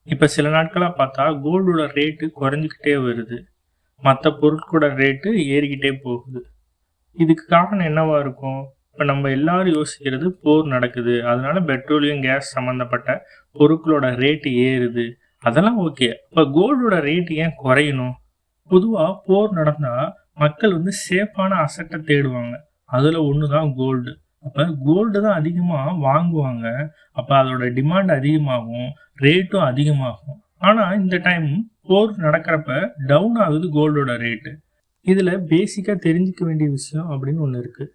இப்ப சில நாட்களா பார்த்தா கோல்டோட ரேட்டு குறைஞ்சுக்கிட்டே வருது. மத்த பொருட்களோட ரேட்டு ஏறிக்கிட்டே போகுது. இதுக்கு காரணம் என்னவா இருக்கும்? இப்ப நம்ம எல்லாரும் யோசிக்கிறது போர் நடக்குது. அதனால பெட்ரோலியம், கேஸ் சம்மந்தப்பட்ட பொருட்களோட ரேட்டு ஏறுது. அதெல்லாம் ஓகே. அப்ப கோல்டோட ரேட் ஏன் குறையணும்? பொதுவா போர் நடந்தா மக்கள் சேஃபான அசட்ட தேடுவாங்க. அதுல ஒண்ணு தான் கோல்டு. அப்ப கோல்டு தான் அதிகமா வாங்குவாங்க. அப்ப அதோட டிமாண்ட் அதிகமாகும். ரேட்டும் அதிகமாகும். ஆனா இந்த டைம் போர் நடக்கிறப்ப டவுன் ஆகுது கோல்டோட ரேட்டு. இதுல பேசிக்கா தெரிஞ்சுக்க வேண்டிய விஷயம் அப்படின்னு ஒண்ணு இருக்கு.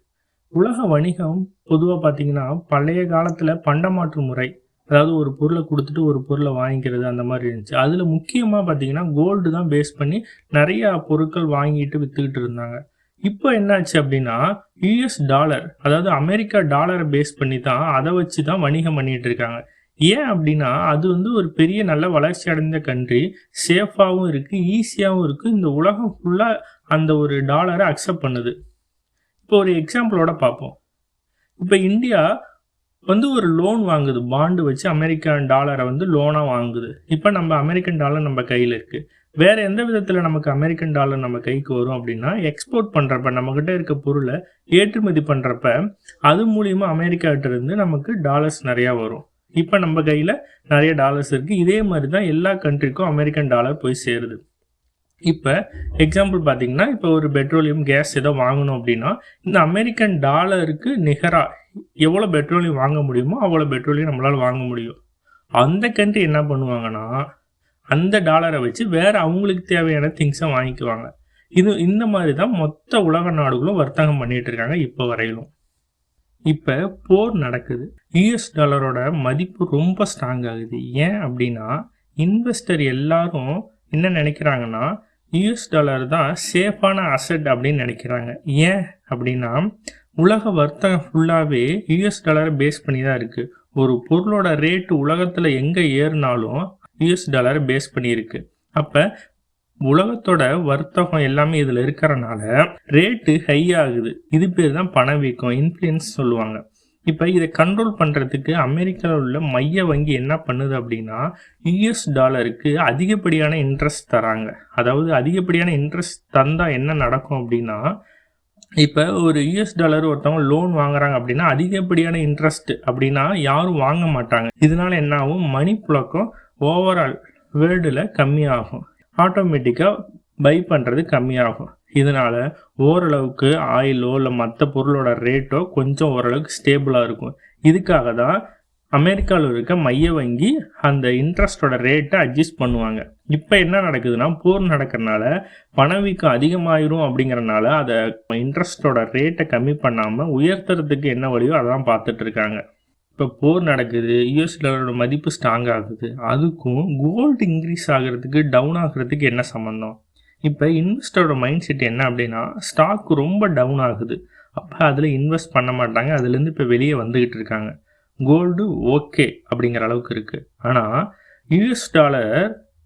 உலக வணிகம் பொதுவா பார்த்தீங்கன்னா, பழைய காலத்துல பண்டமாற்று முறை. அதாவது ஒரு பொருள குடுத்துட்டு ஒரு பொருள வாங்கிக்கிறது அந்த மாரி இருந்துச்சு. அதுல முக்கியமா பார்த்தீங்கன்னா, கோல்டு தான் பேஸ் பண்ணி நெறைய பொருட்கள் வாங்கிட்டு வித்துக்கிட்டு இருந்தாங்க. இப்போ என்னாச்சு அப்டின்னா, யுஎஸ் டாலர் அதாவது அமெரிக்கா டாலர பேஸ் பண்ணி தான் அத வச்சு தான் வணிகம் பண்ணிட்டு இருக்காங்க. ஏன் அப்டின்னா, அது ஒரு பெரிய நல்ல வளர்ச்சி அடைந்த கண்ட்ரி. சேஃபாவும் இருக்கு, ஈஸியாவும் இருக்கு. இந்த உலகம் ஃபுல்லா அந்த ஒரு டாலர அக்செப்ட் பண்ணுது. இப்போ ஒரு எக்ஸாம்பிளோட பார்ப்போம். இப்ப இந்தியா ஒரு லோன் வாங்குது. பாண்ட் வச்சு அமெரிக்கன் டாலர லோனா வாங்குது. இப்ப நம்ம அமெரிக்கன் டாலர் நம்ம கையில இருக்கு. வேற எந்த விதத்துல நமக்கு அமெரிக்கன் டாலர் நம்ம கைக்கு வரும் அப்டின்னா, எக்ஸ்போர்ட் பண்றப்ப நம்மகிட்ட இருக்க பொருள ஏற்றுமதி பண்றப்ப, அது மூலியமா அமெரிக்காட்ட இருந்து நமக்கு டாலர்ஸ் நெறைய வரும். இப்ப நம்ம கையில நெறைய டாலர்ஸ் இருக்கு. இதே மாரி தான் எல்லா கண்ட்ரிக்கும் அமெரிக்கன் டாலர் போய் சேருது. இப்ப எக்ஸாம்பிள் பார்த்தீங்கன்னா, இப்ப ஒரு பெட்ரோலியம், கேஸ் ஏதோ வாங்கணும் அப்டின்னா, இந்த அமெரிக்கன் டாலருக்கு நிகரா எவ்வளோ பெட்ரோலியம் வாங்க முடியுமோ, அவ்வளோ பெட்ரோலியம் நம்மளால வாங்க முடியும். அந்த கண்ட்ரி என்ன பண்ணுவாங்கன்னா, அந்த டாலர வச்சு வேற அவங்களுக்கு தேவையான திங்ஸ வாங்கிக்குவாங்க. இந்த மாரி தான் மொத்த உலக நாடுகளும் வர்த்தகம் பண்ணிட்டு இருக்காங்க இப்ப வரையிலும். இப்ப போர் நடக்குது. யுஎஸ் டாலரோட மதிப்பு ரொம்ப ஸ்ட்ராங் ஆகுது. ஏன் அப்டின்னா, இன்வெஸ்டர் எல்லாரும் என்ன நெனைக்கிறாங்கன்னா, யுஎஸ் டாலர் தான் சேஃபான அசெட் அப்படின்னு நெனைக்கிறாங்க. ஏன் அப்டின்னா, உலக வர்த்தகம் ஃபுல்லாவே யுஎஸ் டாலர பேஸ் பண்ணி தான் இருக்கு. ஒரு பொருளோட ரேட் உலகத்துல எங்க ஏறுனாலும் யுஎஸ் டாலர பேஸ் பண்ணி இருக்கு. அப்ப உலகத்தோட வர்த்தகம் எல்லாமே இதுல இருக்கறனால ரேட்டு ஹை ஆகுது. இது பேர் தான் பணவீக்கம், இன்ஃப்ளூயன்ஸ் சொல்லுவாங்க. இப்ப இத கண்ட்ரோல் பண்றதுக்கு அமெரிக்கால உள்ள மைய வங்கி என்ன பண்ணுது அப்டின்னா, யுஎஸ் டாலருக்கு அதிகப்படியான இன்ட்ரெஸ்ட் தராங்க. அதாவது அதிகப்படியான இன்ட்ரெஸ்ட் தந்தா என்ன நடக்கும் அப்டின்னா, இப்ப ஒரு யுஎஸ் டாலர் ஒருத்தவங்க லோன் வாங்குறாங்க அப்டின்னா, அதிகப்படியான இன்ட்ரெஸ்ட் அப்டின்னா யாரும் வாங்க மாட்டாங்க. இதனால என்ன ஆகும்? மணி புழக்கம் ஓவரால் வேர்ல்டுல கம்மியாகும். ஆட்டோமேட்டிக்கா பை பண்றது கம்மியாகும். இதனால ஓரளவுக்கு ஆயிலோ இல்ல மத்த பொருளோட ரேட்டோ கொஞ்சம் ஓரளவுக்கு ஸ்டேபிளா இருக்கும். இதுக்காக தான் அமெரிக்கால இருக்க மைய வங்கி அந்த இன்ட்ரெஸ்ட்டோட ரேட்ட அட்ஜஸ்ட் பண்ணுவாங்க. இப்ப என்ன நடக்குதுன்னா, போர் நடக்கறனால பணவீக்கம் அதிகமாயிரும் அப்படிங்கறனால அத இன்ட்ரெஸ்ட்டோட ரேட்ட கம்மி பண்ணாம உயர்த்துறதுக்கு என்ன வழியோ அதான் பார்த்துட்டு இருக்காங்க. இப்ப போர் நடக்குது. யுஎஸ் டாலரோட மதிப்பு ஸ்ட்ராங் ஆகுது. அதுக்கும் கோல்டு இன்கிரீஸ் ஆகுறதுக்கு, டவுன் ஆகுறதுக்கு என்ன சம்மந்தம்? இப்ப இன்வெஸ்டரோட மைண்ட் செட் என்ன அப்டின்னா, ஸ்டாக் ரொம்ப டவுன் ஆகுது. அப்ப அதுல இன்வெஸ்ட் பண்ண மாட்டாங்க. அதுலேருந்து இப்ப வெளிய வந்துகிட்டு இருக்காங்க. கோல்டு ஓகே அப்படிங்கிற அளவுக்கு இருக்கு. ஆனா யுஎஸ் டாலர்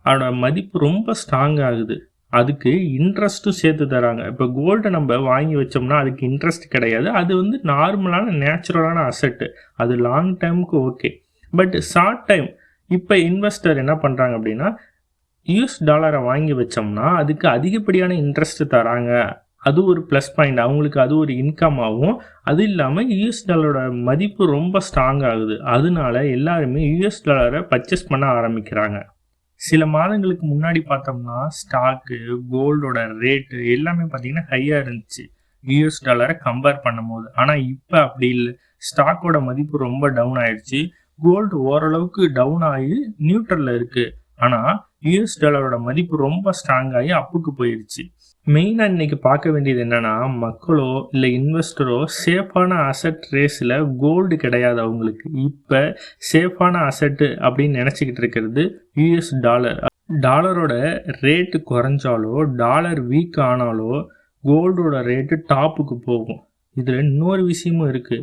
அதோட மதிப்பு ரொம்ப ஸ்ட்ராங் ஆகுது. அதுக்கு இன்ட்ரெஸ்ட்டும் சேர்த்து தராங்க. இப்ப கோல்ட நம்ம வாங்கி வச்சோம்னா அதுக்கு இன்ட்ரெஸ்ட் கிடையாது. அது நார்மலான நேச்சுரலான அசெட். அது லாங் டர்ம்க்கு ஓகே. பட் ஷார்ட் டைம் இப்ப இன்வெஸ்டர் என்ன பண்றாங்க அப்படின்னா, யுஎஸ் டாலர வாங்கி வச்சோம்னா அதுக்கு அதிகப்படியான இன்ட்ரெஸ்ட் தராங்க. அது ஒரு ப்ளஸ் பாயிண்ட். அவங்களுக்கு அது ஒரு இன்கம் ஆகும். அது இல்லாம யுஎஸ் டாலரோட மதிப்பு ரொம்ப ஸ்ட்ராங் ஆகுது. அதனால எல்லாருமே யுஎஸ் டாலர பர்ச்சேஸ் பண்ண ஆரம்பிக்கிறாங்க. சில மாதங்களுக்கு முன்னாடி பார்த்தோம்னா, ஸ்டாக்கு, கோல்டோட ரேட்டு எல்லாமே பார்த்தீங்கன்னா ஹையா இருந்துச்சு. யுஎஸ் டாலர கம்பேர் பண்ணும்போது. ஆனா இப்ப அப்படி இல்ல. ஸ்டாக்கோட மதிப்பு ரொம்ப டவுன் ஆயிடுச்சு. கோல்டு ஓரளவுக்கு டவுன் ஆகி நியூட்ரல்ல இருக்கு. ஆனா யுஎஸ் டாலரோட மதிப்பு ரொம்ப ஸ்ட்ராங் ஆகி அப்புக்கு போயிருச்சு. மெயினா இன்னைக்கு பார்க்க வேண்டியது என்னன்னா, மக்களோ இல்ல இன்வெஸ்டரோ சேஃபான அசெட் ரேஸ்ல கோல்டு கிடையாது அவங்களுக்கு. இப்ப சேஃபான அசெட் அப்படின்னு நினைச்சுக்கிட்டு இருக்கிறது யுஎஸ் டாலர். டாலரோட ரேட்டு குறைஞ்சாலோ, டாலர் வீக் ஆனாலோ கோல்டோட ரேட்டு டாப்புக்கு போகும். இதுல இன்னொரு விஷயமும் இருக்கு.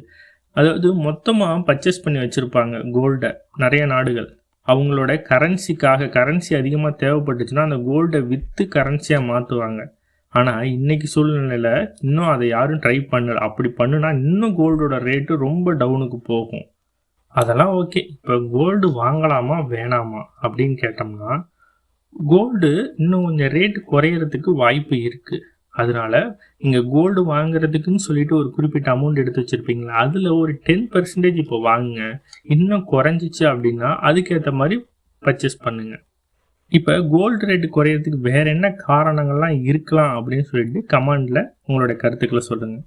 அதாவது மொத்தமா பர்ச்சேஸ் பண்ணி வச்சிருப்பாங்க கோல்ட நிறைய நாடுகள். அவங்களோட கரன்சி அதிகமா தேவைப்பட்டுச்சுன்னா அந்த கோல்ட வித்து கரன்சியா மாத்துவாங்க. ஆனா இன்னைக்கு சூழ்நிலையில இன்னும் அதை யாரும் ட்ரை பண்ணல. அப்படி பண்ணுனா இன்னும் கோல்டோட ரேட்டு ரொம்ப டவுனுக்கு போகும். அதெல்லாம் ஓகே. இப்போ கோல்டு வாங்கலாமா வேணாமா அப்படின்னு கேட்டோம்னா, கோல்டு இன்னும் கொஞ்சம் ரேட் குறையறதுக்கு வாய்ப்பு இருக்கு. அதனால நீங்க கோல்டு வாங்குறதுக்குன்னு சொல்லிட்டு ஒரு குறிப்பிட்ட அமௌண்ட் எடுத்து வச்சிருப்பீங்களா, அதுல ஒரு 10% இப்போ வாங்குங்க. இன்னும் குறைஞ்சிச்சு அப்படின்னா அதுக்கேற்ற மாதிரி பர்ச்சேஸ் பண்ணுங்க. இப்போ கோல்டு ரேட் குறையறதுக்கு வேற என்ன காரணங்கள்லாம் இருக்கலாம் அப்படின்னு சொல்லிட்டு கமெண்ட்ல உங்களோட கருத்துக்களை சொல்லுங்க.